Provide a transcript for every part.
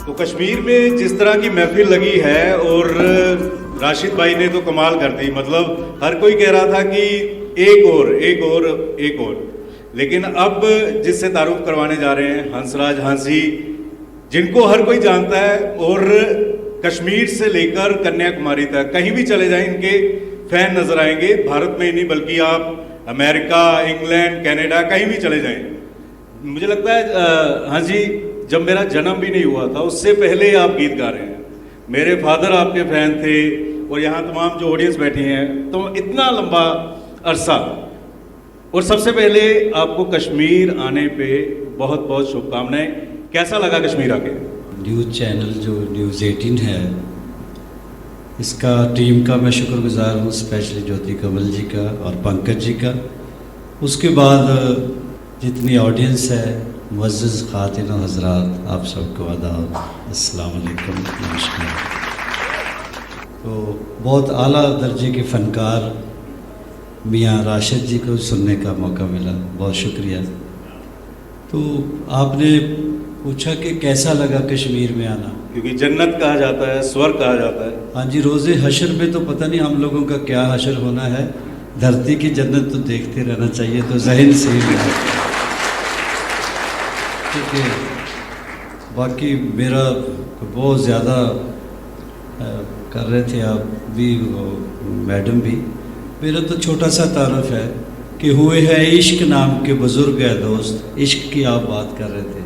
तो कश्मीर में जिस तरह की महफिल लगी है और राशिद भाई ने तो कमाल कर दी, मतलब हर कोई कह रहा था कि एक और, लेकिन अब जिससे तारुफ करवाने जा रहे हैं हंसराज हांसी, जिनको हर कोई जानता है और कश्मीर से लेकर कन्याकुमारी तक कहीं भी चले जाएं इनके फैन नजर आएंगे। भारत में ही नहीं बल्कि आप अमेरिका, इंग्लैंड, कनाडा कहीं भी चले जाएं। मुझे लगता है हाँ जी, जब मेरा जन्म भी नहीं हुआ था उससे पहले आप गीत गा रहे हैं। मेरे फादर आपके फैन थे और यहाँ तमाम जो ऑडियंस बैठी हैं, तो इतना लंबा अरसा। और सबसे पहले आपको कश्मीर आने पे बहुत बहुत शुभकामनाएं। कैसा लगा कश्मीर आके? न्यूज़ चैनल जो न्यूज़ 18 है, इसका टीम का मैं शुक्रगुजार हूँ, स्पेशली ज्योति कमल जी का और पंकज जी का। उसके बाद जितनी ऑडियंस है, मुअज़्ज़ज़ ख़ातिन और हज़रात, आप सबको आदाब, अस्सलाम वालेकुम, नमस्कार। तो बहुत आला दर्जे के फ़नकार मियाँ राशिद जी को सुनने का मौका मिला, बहुत शुक्रिया। तो आपने पूछा कि कैसा लगा कश्मीर में आना, क्योंकि जन्नत कहा जाता है, स्वर्ग कहा जाता है। हाँ जी, रोज़े हशर में तो पता नहीं हम लोगों का क्या हशर होना है, धरती की जन्नत तो देखते रहना चाहिए, तो जहन से ही ठीक है। बाकी मेरा बहुत ज़्यादा कर रहे थे आप भी, मैडम भी, मेरा तो छोटा सा तारुफ है कि हुए हैं इश्क नाम के बुज़ुर्ग है दोस्त। इश्क की आप बात कर रहे थे,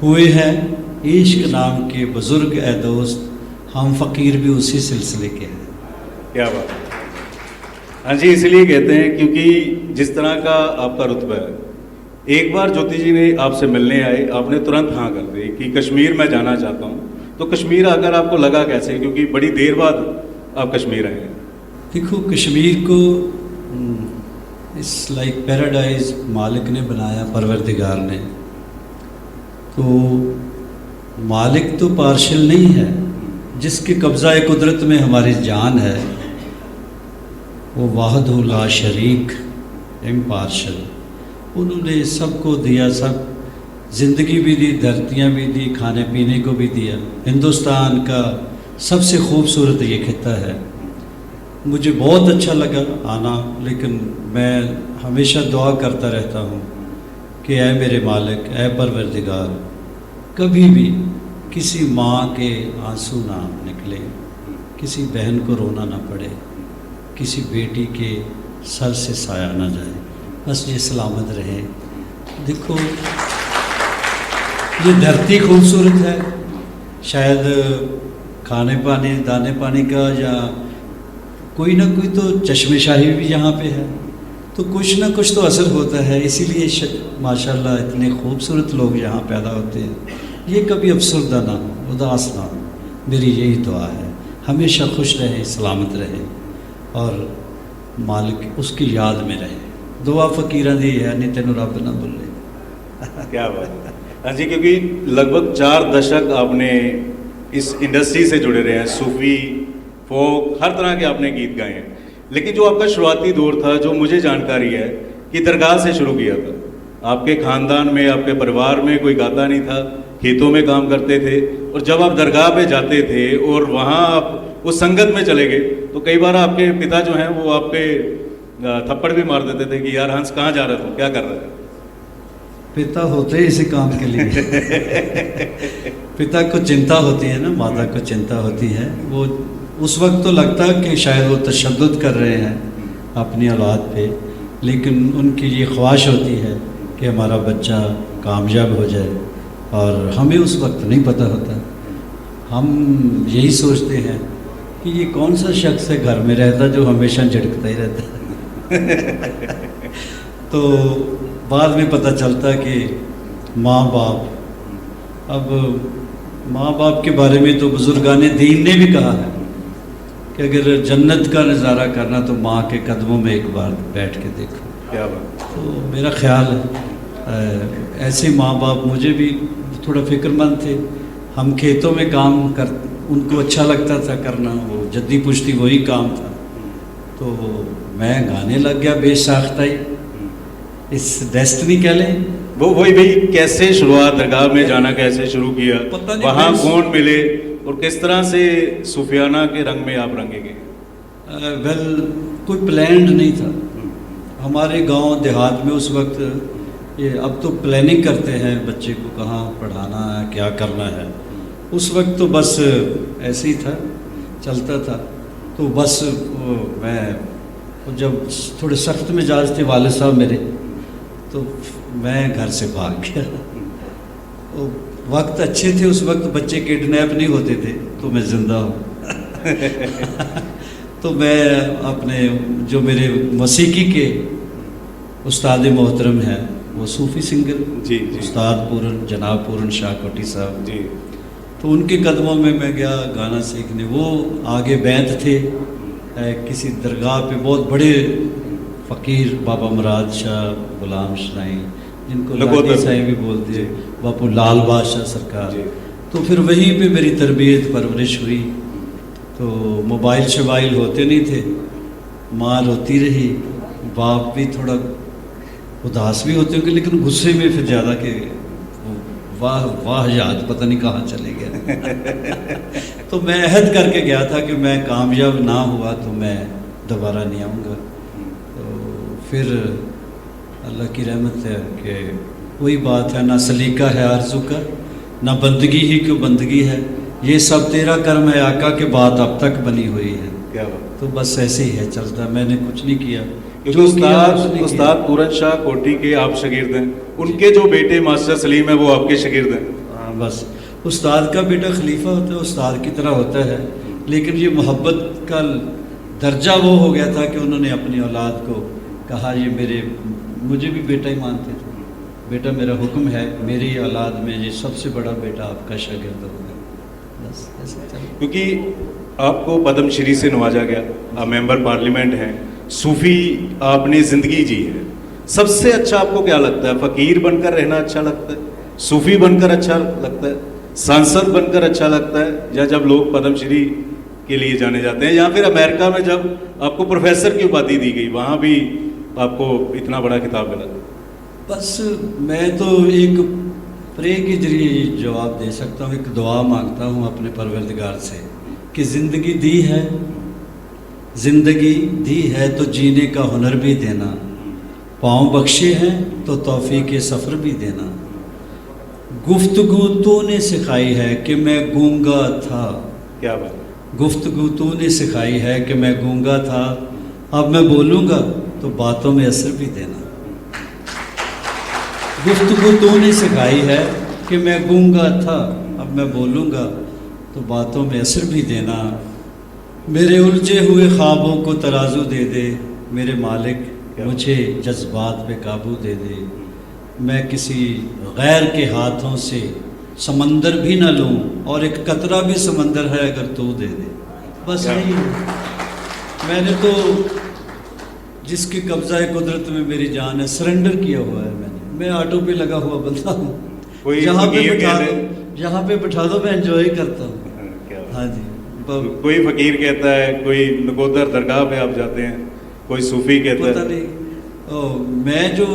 हुए हैं इश्क नाम के बुज़ुर्ग है दोस्त, हम फ़कीर भी उसी सिलसिले के हैं। क्या बात है। हाँ जी, इसलिए कहते हैं क्योंकि जिस तरह का आपका रुतबा है, एक बार ज्योति जी ने आपसे मिलने आए, आपने तुरंत हाँ कर दी कि कश्मीर मैं जाना चाहता हूँ। तो कश्मीर आकर आपको लगा कैसे, क्योंकि बड़ी देर बाद आप कश्मीर आए हैं? देखो, कश्मीर को इस लाइक पैराडाइज मालिक ने बनाया, परवरदिगार ने। तो मालिक तो पार्शल नहीं है, जिसके कब्ज़ा कुदरत में हमारी जान है, वो वाहिद ला शरीक इम्पार्शल। उन्होंने सबको दिया, सब ज़िंदगी भी दी, धरतियाँ भी दी, खाने पीने को भी दिया। हिंदुस्तान का सबसे खूबसूरत ये खिता है। मुझे बहुत अच्छा लगा आना, लेकिन मैं हमेशा दुआ करता रहता हूँ कि ऐ मेरे मालिक, ऐ परवरदिगार, कभी भी किसी माँ के आंसू ना निकले, किसी बहन को रोना ना पड़े, किसी बेटी के सर से साया ना जाए, बस ये सलामत रहे। देखो, ये धरती खूबसूरत है, शायद खाने पानी, दाने पानी का या कोई ना कोई तो चश्मेशाही भी यहाँ पे है, तो कुछ ना कुछ तो असर होता है। इसीलिए माशाल्लाह इतने खूबसूरत लोग यहाँ पैदा होते हैं। ये कभी अफसरदा ना हो, उदास ना हो, मेरी यही दुआ है। हमेशा खुश रहे, सलामत रहे और मालिक उसकी याद में रहे। दुआ फ़कीरां दी है, नहीं तेनों रब ना भुले। क्या बात है। हाँ जी, क्योंकि लगभग 4 दशक आपने इस इंडस्ट्री से जुड़े रहे हैं, सूफी, फोक, हर तरह के आपने गीत गाए हैं। लेकिन जो आपका शुरुआती दौर था, जो मुझे जानकारी है कि दरगाह से शुरू किया था। आपके ख़ानदान में, आपके परिवार में कोई गाता नहीं था, खेतों में काम करते थे, और जब आप दरगाह पे जाते थे और वहाँ आप उस संगत में चले गए, तो कई बार आपके पिता जो हैं वो आप पे थप्पड़ भी मार देते थे कि यार हंस कहाँ जा रहे थे, क्या कर रहे थे? पिता होते इसी काम के लिए। पिता को चिंता होती है ना, माता को चिंता होती है। वो उस वक्त तो लगता कि शायद वो तशद्दुद कर रहे हैं अपनी औलाद पे, लेकिन उनकी ये ख्वाहिश होती है कि हमारा बच्चा कामयाब हो जाए, और हमें उस वक्त नहीं पता होता। हम यही सोचते हैं कि ये कौन सा शख्स है घर में रहता जो हमेशा झटकता ही रहता है। तो बाद में पता चलता कि माँ बाप, अब माँ बाप के बारे में तो बुजुर्गाने दीन ने भी कहा है कि अगर जन्नत का नज़ारा करना तो माँ के कदमों में एक बार बैठ के देखो। क्या बात। तो मेरा ख्याल है ऐसे माँ बाप मुझे भी थोड़ा फ़िक्रमंद थे। हम खेतों में काम कर, उनको अच्छा लगता था करना, वो जद्दी पुश्ती वही काम था। तो मैं गाने लग गया बेसाख्ता ही, इस डेस्टिनी कह लें वही भाई कैसे शुरुआत, दरगाह में जाना कैसे शुरू किया, पता नहीं वहाँ मैं- कौन मिले और किस तरह से सूफियाना के रंग में आप रंगेंगे? वेल कोई प्लान्ड नहीं था। हमारे गांव देहात में उस वक्त ये, अब तो प्लानिंग करते हैं बच्चे को कहाँ पढ़ाना है, क्या करना है। उस वक्त तो बस ऐसे ही था, चलता था। तो बस मैं जब थोड़े सख्त मिजाज थे वाले साहब मेरे, तो मैं घर से भाग गया। तो वक्त अच्छे थे उस वक्त, बच्चे किडनैप नहीं होते थे, तो मैं जिंदा हूँ। तो मैं अपने जो मेरे मौसीकी के उस्ताद मोहतरम हैं, वो सूफ़ी सिंगर जी जी उस्ताद पूरन जनाब पूरन शाह कोटी साहब, जी तो उनके कदमों में मैं गया गाना सीखने। वो आगे बैंत थे किसी दरगाह पे, बहुत बड़े फ़कीर बाबा मुराद शाह गुलाम शनाई, जिनको नकोतर लाठी साईं भी बोलते हैं, बापू लाल बादशाह सरकार। जी। तो फिर वहीं पे मेरी तरबियत परवरिश हुई। तो मोबाइल शबाइल होते नहीं थे, माँ रोती रही, बाप भी थोड़ा उदास भी होते होंगे, लेकिन गुस्से में फिर ज़्यादा के वाह वाह याद पता नहीं कहाँ चले गया। तो मैं अहद करके गया था कि मैं कामयाब ना हुआ तो मैं दोबारा नहीं आऊँगा। तो फिर अल्लाह की रहमत है कि वही बात है, ना सलीका है आरज़ू का, ना बंदगी ही क्यों बंदगी है, ये सब तेरा कर्म है आका के बात अब तक बनी हुई है। क्या बात। तो बस ऐसे ही है चलता, मैंने कुछ नहीं किया। क्योंकि उस्ताद पूरन शाह कोटी के आप शागिर्द हैं, उनके जो बेटे मास्टर सलीम है वो आपके शागिर्द हैं। हाँ, बस उस्ताद का बेटा खलीफा होता है, उस्ताद की तरह होता है, लेकिन ये मोहब्बत का दर्जा वो हो गया था कि उन्होंने अपनी औलाद को कहा, ये मेरे, मुझे भी बेटा ही मानते थे, बेटा मेरा हुक्म है, मेरी औलाद में ये सबसे बड़ा बेटा आपका शागिर्द होगा। बस ऐसे चल। क्योंकि आपको पद्मश्री से नवाजा गया, आप मेंबर पार्लियामेंट हैं, सूफी आपने ज़िंदगी जी है, सबसे अच्छा आपको क्या लगता है? फ़कीर बनकर रहना अच्छा लगता है, सूफी बनकर अच्छा लगता है, सांसद बनकर अच्छा लगता है, या जब लोग पद्मश्री के लिए जाने जाते हैं, या फिर अमेरिका में जब आपको प्रोफेसर की उपाधि दी गई, वहाँ भी आपको इतना बड़ा खिताब मिला? बस मैं तो एक प्रे के जरिए जवाब दे सकता हूँ, एक दुआ मांगता हूँ अपने परवरदिगार से कि ज़िंदगी दी है, ज़िंदगी दी है तो जीने का हुनर भी देना, पाँव बख्शे हैं तो तौफीक सफ़र भी देना, गुफ्तगू तूने सिखाई है कि मैं गूंगा था। क्या बात। गुफ्तगू तूने सिखाई है कि मैं गूंगा था, अब मैं बोलूँगा तो बातों में असर भी देना। गुफ्तगू तूने सिखाई है कि मैं गूंगा था, अब मैं बोलूँगा तो बातों में असर भी देना। मेरे उलझे हुए ख्वाबों को तराजू दे दे मेरे मालिक, मुझे जज्बात पे काबू दे दे। मैं किसी गैर के हाथों से समंदर भी ना लूं, और एक कतरा भी समंदर है अगर तू दे दे। बस यही मैंने तो जिसके कब्जा कुदरत में मेरी जान है, सरेंडर किया हुआ है मैंने। मैं ऑटो पे लगा हुआ बंदा हूँ, जहाँ पे बिठा दो, जहाँ पे बिठा दो मैं एंजॉय करता हूँ। हाँ जी। कोई फकीर कहता है, कोई नकोदर दरगाह पे आप जाते हैं, कोई सूफी कहता पता है। नहीं, मैं जो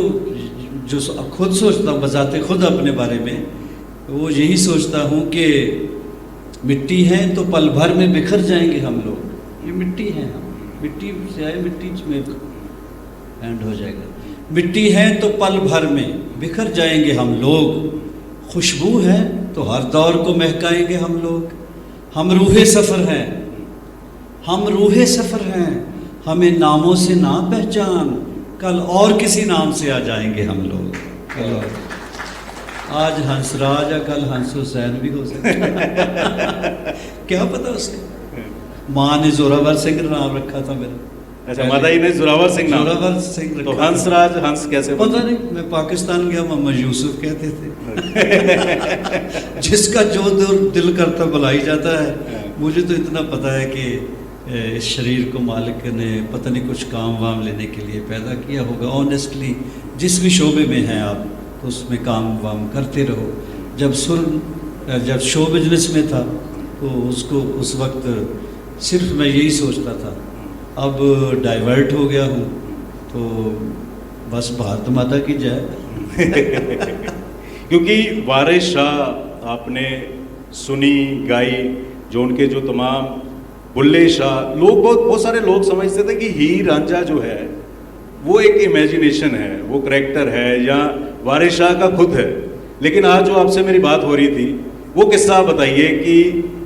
खुद सोचता हूँ बजाते खुद अपने बारे में, वो यही सोचता हूँ कि मिट्टी है तो पल भर में बिखर जाएंगे हम लोग। ये मिट्टी है, हम मिट्टी से आए, मिट्टी में एंड हो जाएगा। मिट्टी है तो पल भर में बिखर जाएंगे हम लोग, खुशबू है तो हर दौर को महकाएंगे हम लोग। हम रूहे सफ़र हैं, हम रूहे सफ़र हैं, हमें नामों से ना पहचान, कल और किसी नाम से आ जाएंगे हम लोग। आज हंसराज या कल हंस हुसैन भी हो सकता है। क्या पता उसे। माँ ने जोरावर सिंह नाम रखा था मेरा। अच्छा, माता जी ने जोरावर सिंह नाम। जोरावर सिंह तो रखा। हंसराज, हंस कैसे? पता नहीं, मैं पाकिस्तान गया, मोहम्मद यूसुफ कहते थे। जिसका जो दिल करता बुलाई जाता है। मुझे तो इतना पता है कि इस शरीर को मालिक ने पता नहीं कुछ काम वाम लेने के लिए पैदा किया होगा। ऑनेस्टली जिस भी शोबे में हैं आप, तो उसमें काम वाम करते रहो। जब शो बिजनेस में था तो उसको उस वक्त सिर्फ मैं यही सोचता था। अब डाइवर्ट हो गया हूँ, तो बस भारत माता की जय। क्योंकि वारिस शाह आपने सुनी गाई, जो उनके जो तमाम बुल्ले शाह, लोग बहुत सारे लोग समझते थे कि हीर रांझा जो है वो एक इमेजिनेशन है, वो करैक्टर है या वारिस शाह का खुद है। लेकिन आज जो आपसे मेरी बात हो रही थी वो किस्सा बताइए कि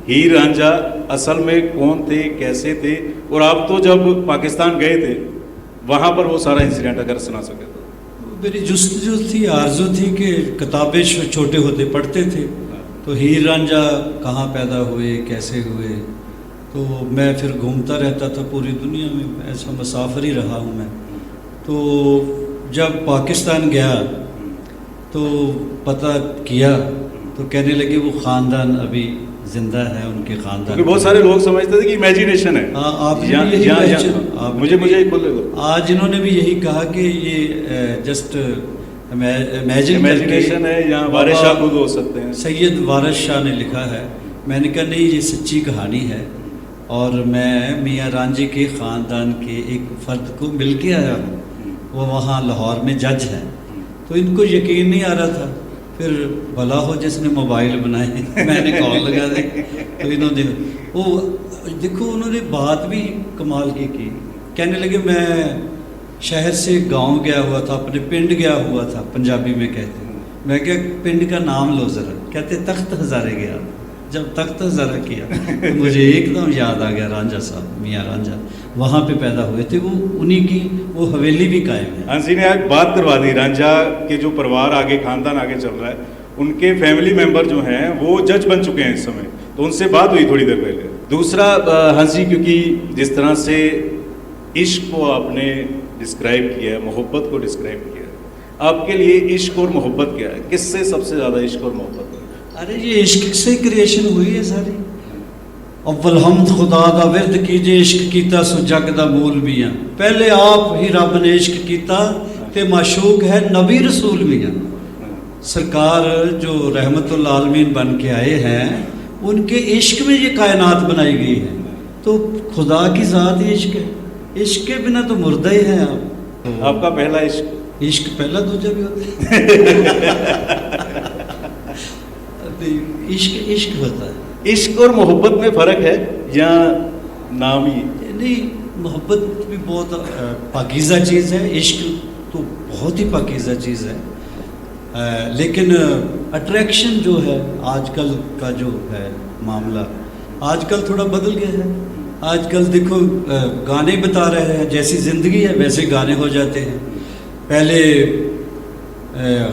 हीर रांझा असल में कौन थे, कैसे थे, और आप तो जब पाकिस्तान गए थे वहाँ पर वो सारा इंसिडेंट अगर सुना सके तो। मेरी जुस्तजू थी, आरजू थी कि किताबें छोटे होते पढ़ते थे, तो हीर रांझा कहाँ पैदा हुए, कैसे हुए, तो मैं फिर घूमता रहता था पूरी दुनिया में, ऐसा मुसाफिर ही रहा हूँ मैं। तो जब पाकिस्तान गया तो पता किया तो कहने लगे वो ख़ानदान अभी ज़िंदा है, उनके ख़ानदान। क्योंकि बहुत सारे लोग समझते थे कि इमेजिनेशन है। हाँ, आप मुझे बोले आज इन्होंने भी यही कहा कि ये जस्ट इमेजिनेशन है या वारिस शाह खुद हो सकते हैं। सैयद वारिस शाह ने लिखा है। मैंने कहा नहीं, ये सच्ची कहानी है और मैं मियाँ रांझे के ख़ानदान के एक फ़र्द को मिल के आया हूँ, वो वहाँ लाहौर में जज है। तो इनको यकीन नहीं आ रहा था, फिर भला हो जिसने मोबाइल बनाए मैंने कॉल लगा दी तो इन्होंने वो देखो, उन्होंने बात भी कमाल की कहने लगे मैं शहर से गांव गया हुआ था, अपने पिंड गया हुआ था, पंजाबी में कहते हैं। मैं क्या पिंड का नाम लो ज़रा, कहते तख्त हज़ारे गया। जब तख्त हज़ारा किया तो मुझे एकदम याद आ गया रांझा साहब, मियाँ रांझा वहाँ पे पैदा हुए थे, वो उन्हीं की वो हवेली भी कायम है। हंसी ने आज बात करवा दी, रांझा के जो परिवार आगे, खानदान आगे चल रहा है, उनके फैमिली मेंबर जो हैं वो जज बन चुके हैं इस समय, तो उनसे बात हुई थोड़ी देर पहले। दूसरा हंसी, क्योंकि जिस तरह से इश्क को आपने डिस्क्राइब किया है, मोहब्बत को डिस्क्राइब किया है, आपके लिए इश्क और मोहब्बत क्या है? किससे सबसे ज़्यादा इश्क और मोहब्बत है? अरे ये इश्क से क्रिएशन हुई है सारी। अव्वल हमद खुदा दा विरद कीजे, इश्क कीता सो जग दा मूल मियाँ। पहले आप ही रब ने इश्क कीता ते माशूक है नबी रसूल मियाँ। सरकार जो रहमतुल आलमीन बन के आए हैं, उनके इश्क में ये कायनात बनाई गई है, तो खुदा की ज़ात ही इश्क है। इश्क के बिना तो मुर्दा ही है आप। तो आपका पहला इश्क? इश्क पहला दूजा भी होता है इश्क इश्क होता है। इश्क और मोहब्बत में फ़र्क है या नाम ही? नहीं, मोहब्बत भी बहुत पाकीज़ा चीज़ है, इश्क तो बहुत ही पाकीज़ा चीज़ है। लेकिन अट्रैक्शन जो है आजकल का जो है मामला, आजकल थोड़ा बदल गया है। आजकल देखो गाने बता रहे हैं, जैसी ज़िंदगी है वैसे गाने हो जाते हैं। पहले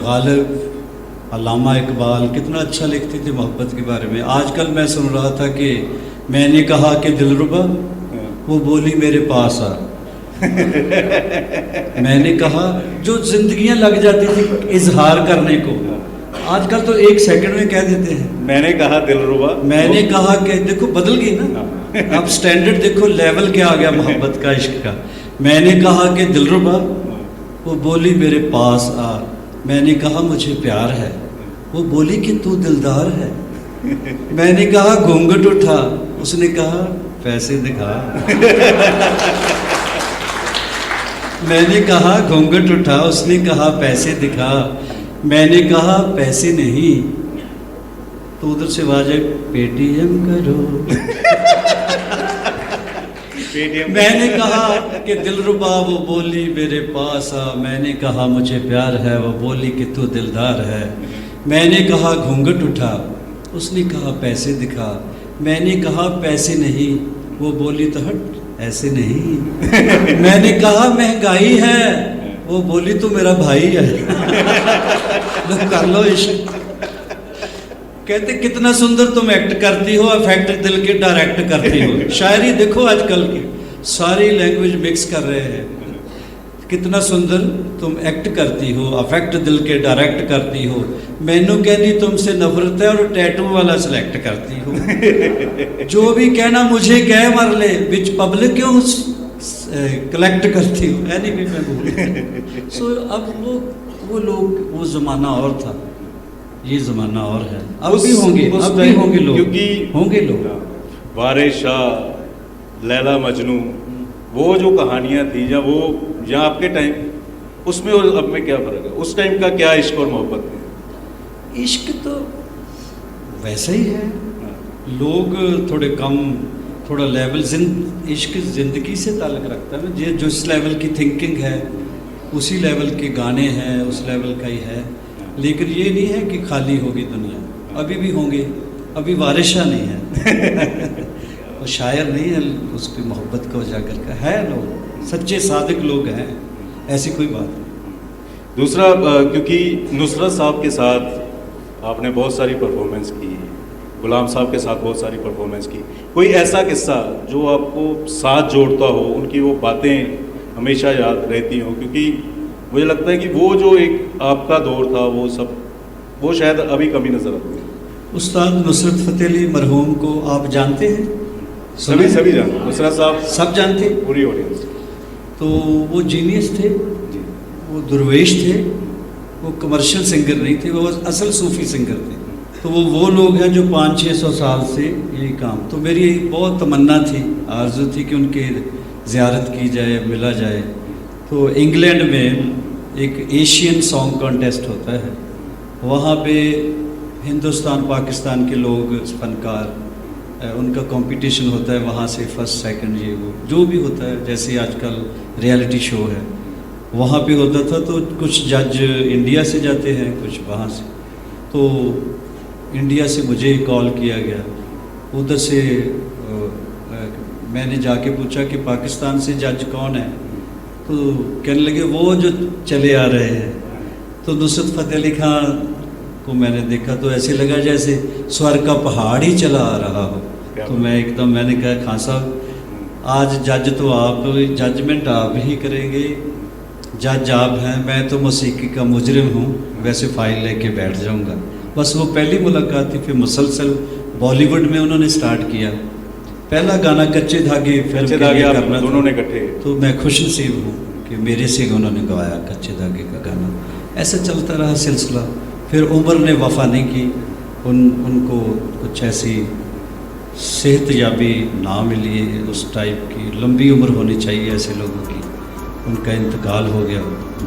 गालिब, अल्लामा इकबाल कितना अच्छा लिखते थे मोहब्बत के बारे में। आजकल मैं सुन रहा था कि मैंने कहा कि दिलरुबा, वो बोली मेरे पास आ। मैंने कहा, जो जिंदगियां लग जाती थी इजहार करने को, आजकल तो एक सेकंड में कह देते हैं मैंने कहा दिलरुबा। मैंने कहा कि देखो बदल गई ना, अब स्टैंडर्ड देखो, लेवल क्या आ गया मोहब्बत का, इश्क का। मैंने कहा कि दिलरुबा, वो बोली मेरे पास आ। मैंने कहा मुझे प्यार है, वो बोली कि तू दिलदार है। मैंने कहा घूंघट उठा, उसने कहा पैसे दिखा। मैंने कहा घूंघट उठा, उसने कहा पैसे दिखा। मैंने कहा पैसे नहीं, तो उधर से आवाज़ पेटीएम करो। मैंने कहा कि दिलरुबा, वो बोली मेरे पास आ। मैंने कहा मुझे प्यार है, वो बोली कि तू दिलदार है। मैंने कहा घूंघट उठा, उसने कहा पैसे दिखा। मैंने कहा पैसे नहीं, वो बोली तो हट ऐसे नहीं। मैंने कहा महंगाई है, वो बोली तो मेरा भाई है। कर लो इश्क। कहते कितना सुंदर तुम एक्ट करती हो, अफेक्ट दिल के डायरेक्ट करती हो। शायरी देखो आजकल की सारी लैंग्वेज मिक्स कर रहे हैं। कितना सुंदर तुम एक्ट करती हो, अफेक्ट दिल के डायरेक्ट करती हो। मैनू कहनी तुमसे नफरत है और टैटू वाला सिलेक्ट करती हो। जो भी कहना मुझे कह मर ले, बिच पब्लिक क्यों कलेक्ट करती हो। यानी भी मैं भूल। सो अब वो लोग, वो ज़माना और था, ये ज़माना और है। अब भी होंगे, अब भी होंगे लोग, क्योंकि होंगे लोग। वारिस शाह, लैला मजनू, वो जो कहानियाँ थी, या वो या आपके टाइम, उसमें और अब में क्या फ़र्क है? उस टाइम का क्या इश्क और मोहब्बत है? इश्क तो वैसा ही है, लोग थोड़े कम, थोड़ा लेवल इश्क ज़िंदगी से ताल्लुक़ रखता है। ये जिस लेवल की थिंकिंग है उसी लेवल के गाने हैं, उस लेवल का ही है। लेकिन ये नहीं है कि खाली होगी दुनिया, अभी भी होंगे, अभी वारिशा नहीं है वो शायर नहीं है, उसकी मोहब्बत को उजागर का है, लोग सच्चे सादिक लोग हैं, ऐसी कोई बात नहीं। दूसरा क्योंकि नुसरत साहब के साथ आपने बहुत सारी परफॉर्मेंस की, गुलाम साहब के साथ बहुत सारी परफॉर्मेंस की, कोई ऐसा किस्सा जो आपको साथ जोड़ता हो, उनकी वो बातें हमेशा याद रहती हों? क्योंकि मुझे लगता है कि वो जो एक आपका दौर था वो सब, वो शायद अभी कमी नज़र आती है। उस्ताद नुसरत फ़तेह अली मरहूम को आप जानते हैं? सभी जानते, नुसरत साहब सब जानते, पूरी ऑडियंस। तो वो जीनियस थे, वो दुर्वेश थे, वो कमर्शियल सिंगर नहीं थे, वो असल सूफ़ी सिंगर थे। तो वो लोग हैं जो 500-600 साल से यही काम, तो मेरी बहुत तमन्ना थी, आरज़ू थी कि उनकी ज़ियारत की जाए, मिला जाए। तो इंग्लैंड में एक एशियन सॉन्ग कॉन्टेस्ट होता है, वहाँ पे हिंदुस्तान पाकिस्तान के लोग फ़नकार, उनका कंपटीशन होता है, वहाँ से फर्स्ट सेकंड ये वो जो भी होता है, जैसे आजकल रियलिटी शो है वहाँ पे होता था। तो कुछ जज इंडिया से जाते हैं, कुछ वहाँ से। तो इंडिया से मुझे कॉल किया गया, उधर से मैंने जाके पूछा कि पाकिस्तान से जज कौन है, तो कहने लगे वो जो चले आ रहे हैं। तो नुसरत फ़तेह अली खान को मैंने देखा तो ऐसे लगा जैसे स्वर्ग का पहाड़ ही चला आ रहा हो। तो मैं एकदम, मैंने कहा खान साहब आज जज तो आप, जजमेंट आप ही करेंगे, जज आप हैं, मैं तो मौसीकी का मुजरिम हूँ, वैसे फ़ाइल लेके बैठ जाऊँगा। बस वो पहली मुलाकात थी। फिर मुसलसल बॉलीवुड में उन्होंने स्टार्ट किया, पहला गाना कच्चे धागे फिल्म के लिए करना, दोनों ने इकट्ठे। तो मैं खुशनसीब हूँ कि मेरे से उन्होंने गवाया कच्चे धागे का गाना। ऐसा चलता रहा सिलसिला। फिर उम्र ने वफ़ा नहीं की, उनको कुछ ऐसी सेहतयाबी ना मिली, उस टाइप की लंबी उम्र होनी चाहिए ऐसे लोगों की, उनका इंतकाल हो गया।